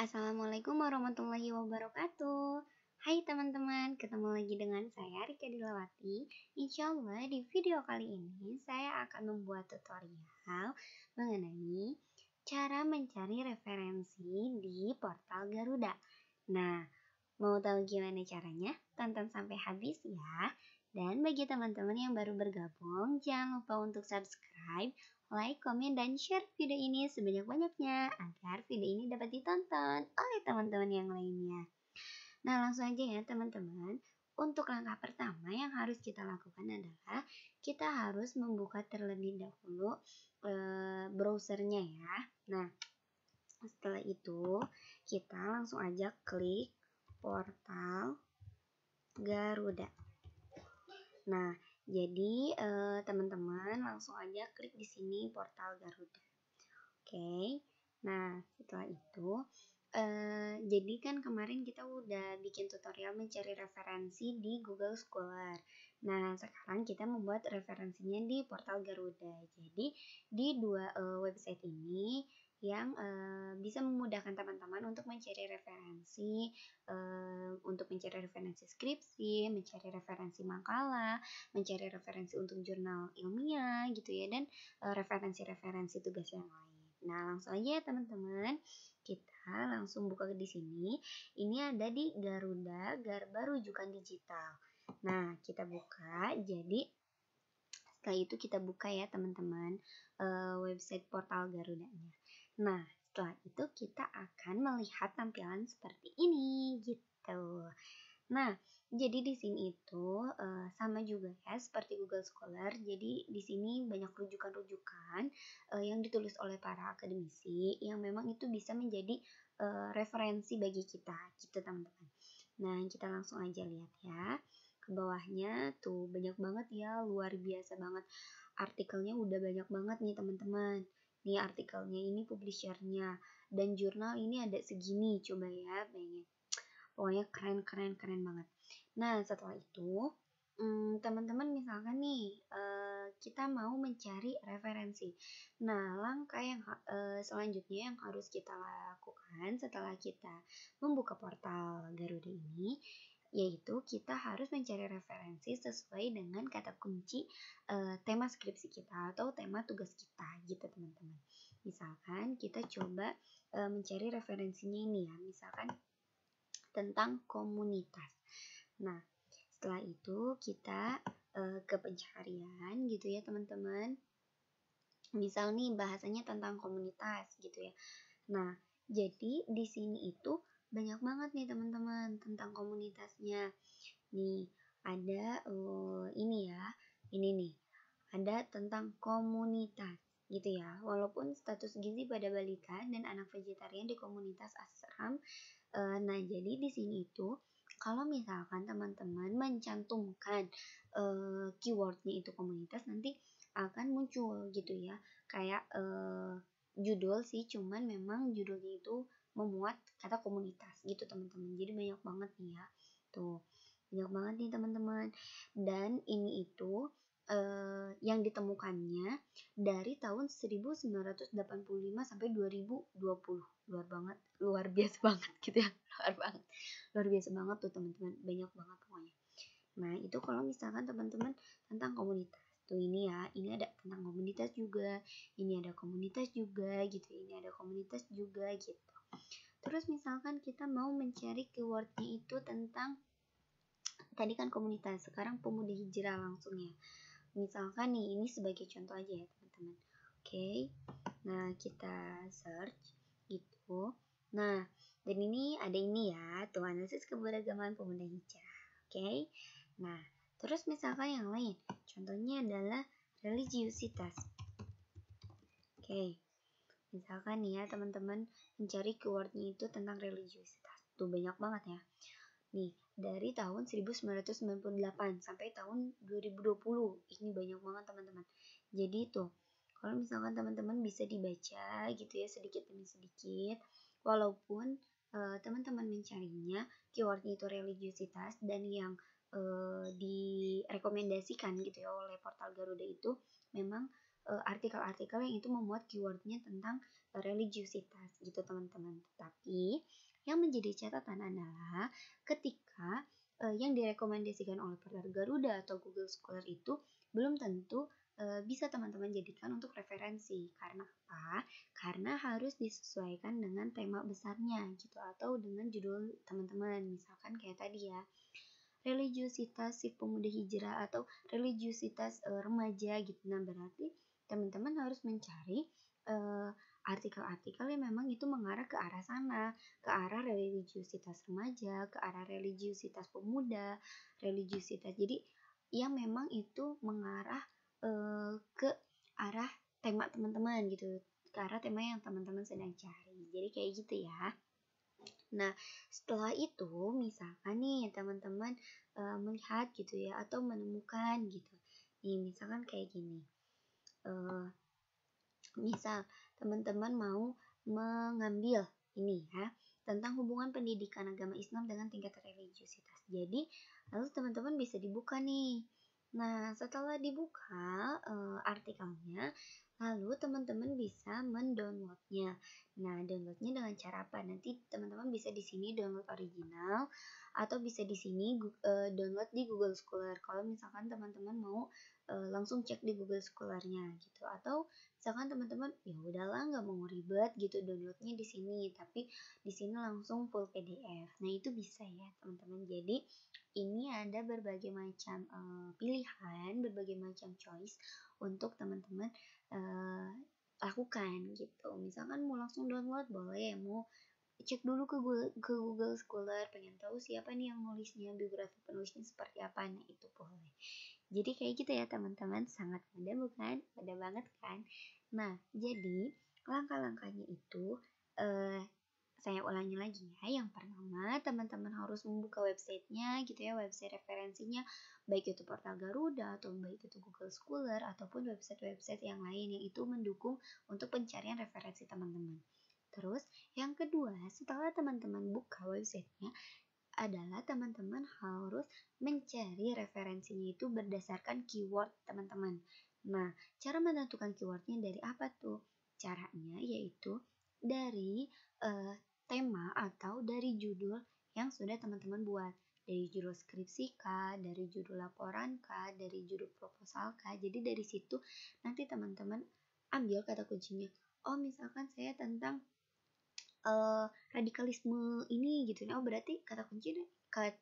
Assalamualaikum warahmatullahi wabarakatuh. Hai teman-teman, ketemu lagi dengan saya Rika Dilawati. Insya Allah di video kali ini saya akan membuat tutorial mengenai cara mencari referensi di portal Garuda. Nah, mau tahu gimana caranya? Tonton sampai habis ya. Dan bagi teman-teman yang baru bergabung, jangan lupa untuk subscribe, like, komen, dan share video ini sebanyak-banyaknya agar video ini dapat ditonton oleh teman-teman yang lainnya. Nah, langsung aja ya teman-teman. Untuk langkah pertama yang harus kita lakukan adalah kita harus membuka terlebih dahulu browsernya ya. Nah, setelah itu kita langsung aja klik portal Garuda. Nah, jadi teman-teman langsung aja klik di sini portal Garuda. Oke. Nah, setelah itu jadi kan kemarin kita udah bikin tutorial mencari referensi di Google Scholar. Nah, sekarang kita membuat referensinya di portal Garuda. Jadi di dua website ini yang bisa memudahkan teman-teman untuk mencari referensi, untuk mencari referensi skripsi, mencari referensi makalah, mencari referensi untuk jurnal ilmiah gitu ya, dan referensi-referensi tugas yang lain. Nah, langsung aja ya teman-teman, kita langsung buka di sini. Ini ada di Garuda Garba Rujukan Digital. Nah, kita buka. Jadi setelah itu kita buka ya teman-teman website portal Garudanya. Nah, setelah itu kita akan melihat tampilan seperti ini gitu. Nah, jadi di sini itu sama juga ya seperti Google Scholar. Jadi di sini banyak rujukan-rujukan yang ditulis oleh para akademisi yang memang itu bisa menjadi referensi bagi kita gitu teman-teman. Nah, kita langsung aja lihat ya. Ke bawahnya tuh banyak banget ya, luar biasa banget. Artikelnya udah banyak banget nih teman-teman. Nih artikelnya ini publishernya, dan jurnal ini ada segini, coba ya bayangin. Pokoknya keren banget. Nah, setelah itu teman-teman misalkan nih kita mau mencari referensi. Nah, langkah yang selanjutnya yang harus kita lakukan setelah kita membuka portal Garuda ini, yaitu kita harus mencari referensi sesuai dengan kata kunci tema skripsi kita atau tema tugas kita gitu teman-teman. Misalkan kita coba mencari referensinya ini ya, misalkan tentang komunitas. Nah, setelah itu kita ke pencarian gitu ya teman-teman. Misal nih bahasanya tentang komunitas gitu ya. Nah, jadi di sini itu banyak banget nih teman-teman tentang komunitasnya. Nih, ada ini ya. Ini nih. Ada tentang komunitas gitu ya. Walaupun status gizi pada balita dan anak vegetarian di komunitas Asram. Nah, jadi di sini itu kalau misalkan teman-teman mencantumkan keywordnya itu komunitas, nanti akan muncul gitu ya. Kayak judul sih, cuman memang judulnya itu memuat kata komunitas gitu teman-teman. Jadi banyak banget nih ya. Tuh, banyak banget nih teman-teman. Dan ini itu yang ditemukannya dari tahun 1985 sampai 2020. Luar biasa banget gitu ya. Luar biasa banget tuh teman-teman, banyak banget pokoknya. Nah, itu kalau misalkan teman-teman tentang komunitas. Tuh ini ya, ini ada tentang komunitas juga, ini ada komunitas juga gitu, ini ada komunitas juga gitu. Terus misalkan kita mau mencari keywordnya itu tentang tadi kan komunitas, sekarang pemuda hijrah langsung ya. Misalkan nih, ini sebagai contoh aja ya teman-teman. Oke, nah kita search gitu. Nah, dan ini ada ini ya, tuh analisis keberagaman pemuda hijrah. Oke, nah terus misalkan yang lain, contohnya adalah religiusitas. Oke, misalkan nih ya teman-teman mencari keywordnya itu tentang religiusitas. Tuh banyak banget ya. Nih, dari tahun 1998 sampai tahun 2020. Ini banyak banget teman-teman. Jadi tuh, kalau misalkan teman-teman bisa dibaca gitu ya sedikit demi sedikit, walaupun teman-teman mencarinya keywordnya itu religiusitas, dan yang direkomendasikan gitu ya oleh portal Garuda itu memang artikel-artikel yang itu memuat keywordnya tentang religiusitas gitu teman-teman. Tetapi yang menjadi catatan adalah ketika yang direkomendasikan oleh Portal Garuda atau Google Scholar itu belum tentu bisa teman-teman jadikan untuk referensi. Karena apa? Karena harus disesuaikan dengan tema besarnya gitu atau dengan judul teman-teman. Misalkan kayak tadi ya, religiusitas si pemuda hijrah atau religiusitas remaja gitu. Nah, berarti teman-teman harus mencari artikel-artikel yang memang itu mengarah ke arah sana, ke arah religiusitas remaja, ke arah religiusitas pemuda, religiusitas. Jadi yang memang itu mengarah ke arah tema teman-teman gitu, ke arah tema yang teman-teman sedang cari. Jadi kayak gitu ya. Nah, setelah itu misalkan nih teman-teman melihat gitu ya atau menemukan gitu. Nih, misalkan kayak gini. Misal teman-teman mau mengambil ini ya tentang hubungan pendidikan agama Islam dengan tingkat religiusitas. Jadi, lalu teman-teman bisa dibuka nih. Nah, setelah dibuka artikelnya, lalu teman-teman bisa mendownloadnya. Nah, downloadnya dengan cara apa? Nanti teman-teman bisa di sini download original atau bisa di sini download di Google Scholar. Kalau misalkan teman-teman mau langsung cek di Google Scholar-nya gitu. Atau misalkan teman-teman ya udahlah nggak mau ribet gitu downloadnya di sini, tapi di sini langsung full PDF. Nah, itu bisa ya teman-teman. Jadi ini ada berbagai macam pilihan, berbagai macam choice untuk teman-teman lakukan gitu. Misalkan mau langsung download boleh, mau cek dulu ke Google Scholar, pengen tahu siapa nih yang nulisnya, biografi penulisnya seperti apa, nah itu boleh. Jadi kayak gitu ya teman-teman, sangat mudah bukan? Mudah banget kan? Nah, jadi langkah-langkahnya itu saya ulangi lagi ya. Yang pertama, teman-teman harus membuka websitenya gitu ya, website referensinya, baik itu Portal Garuda atau baik itu Google Scholar ataupun website-website yang lain yang itu mendukung untuk pencarian referensi teman-teman. Terus yang kedua, setelah teman-teman buka websitenya, adalah teman-teman harus mencari referensinya itu berdasarkan keyword teman-teman. Nah, cara menentukan keywordnya dari apa tuh? Caranya yaitu dari tema atau dari judul yang sudah teman-teman buat. Dari judul skripsi kah, dari judul laporan kah, dari judul proposal kah. Jadi dari situ nanti teman-teman ambil kata kuncinya. Oh, misalkan saya tentang radikalisme ini gitu. Oh, berarti kata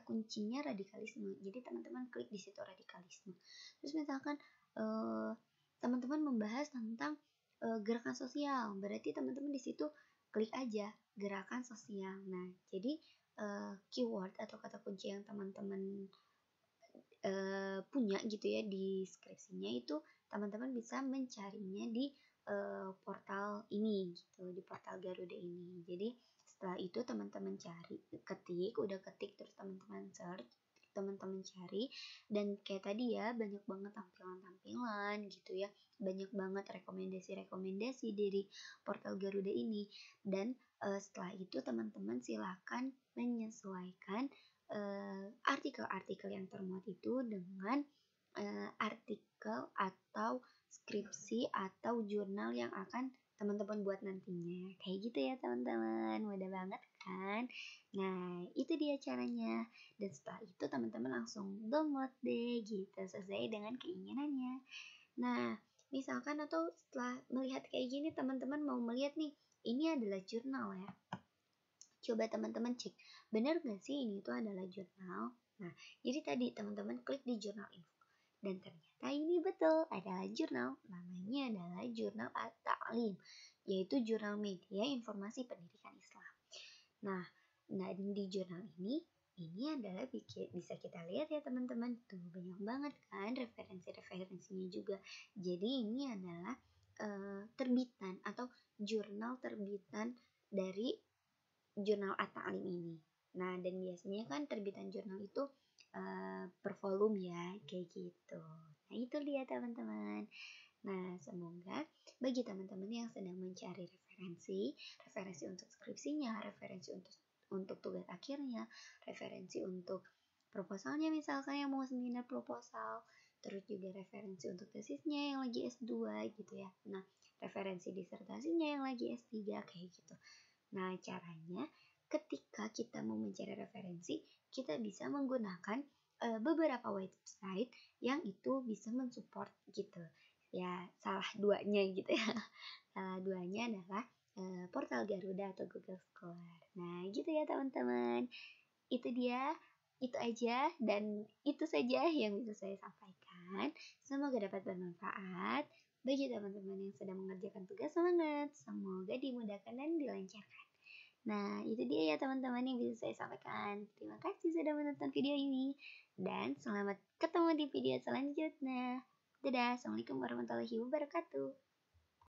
kuncinya radikalisme. Jadi teman-teman klik di situ radikalisme. Terus misalkan teman-teman membahas tentang gerakan sosial, berarti teman-teman di situ klik aja gerakan sosial. Nah, jadi keyword atau kata kunci yang teman-teman punya gitu ya di skripsinya itu teman-teman bisa mencarinya di portal ini gitu, di portal Garuda ini. Jadi setelah itu teman-teman udah ketik terus teman-teman search, teman-teman cari, dan kayak tadi ya banyak banget tampilan-tampilan gitu ya, banyak banget rekomendasi-rekomendasi dari portal Garuda ini. Dan setelah itu teman-teman silakan menyesuaikan artikel-artikel yang termuat itu dengan artikel atau skripsi atau jurnal yang akan teman-teman buat nantinya. Kayak gitu ya teman-teman, mudah banget kan? Nah, itu dia caranya. Dan setelah itu teman-teman langsung download deh gitu, sesuai dengan keinginannya. Nah, misalkan atau setelah melihat kayak gini teman-teman mau melihat nih, ini adalah jurnal ya. Coba teman-teman cek, benar gak sih ini itu adalah jurnal? Nah, jadi tadi teman-teman klik di jurnal info. Dan ternyata ini betul adalah jurnal, namanya adalah Jurnal At-Ta'lim, yaitu jurnal media informasi pendidikan Islam. Nah, di jurnal ini adalah bisa kita lihat ya teman-teman, tuh banyak banget kan referensi-referensinya juga. Jadi ini adalah terbitan atau jurnal terbitan dari jurnal At-Ta'lim ini. Nah, dan biasanya kan terbitan jurnal itu per volume ya, kayak gitu. Nah, itu dia teman-teman. Nah, semoga bagi teman-teman yang sedang mencari referensi untuk skripsinya, referensi untuk tugas akhirnya, referensi untuk proposalnya misalkan yang mau seminar proposal, terus juga referensi untuk tesisnya yang lagi S2 gitu ya. Nah, referensi disertasinya yang lagi S3 kayak gitu. Nah, caranya ketika kita mau mencari referensi, kita bisa menggunakan beberapa website yang itu bisa mensupport gitu. Ya, salah duanya gitu ya. Salah duanya adalah portal Garuda atau Google Scholar. Nah, gitu ya teman-teman. Itu dia, itu aja dan itu saja yang bisa saya sampaikan. Semoga dapat bermanfaat. Bagi teman-teman yang sedang mengerjakan tugas, semangat. Semoga dimudahkan dan dilancarkan. Nah, itu dia ya teman-teman yang bisa saya sampaikan. Terima kasih sudah menonton video ini. Dan selamat ketemu di video selanjutnya. Dadah, Assalamualaikum warahmatullahi wabarakatuh.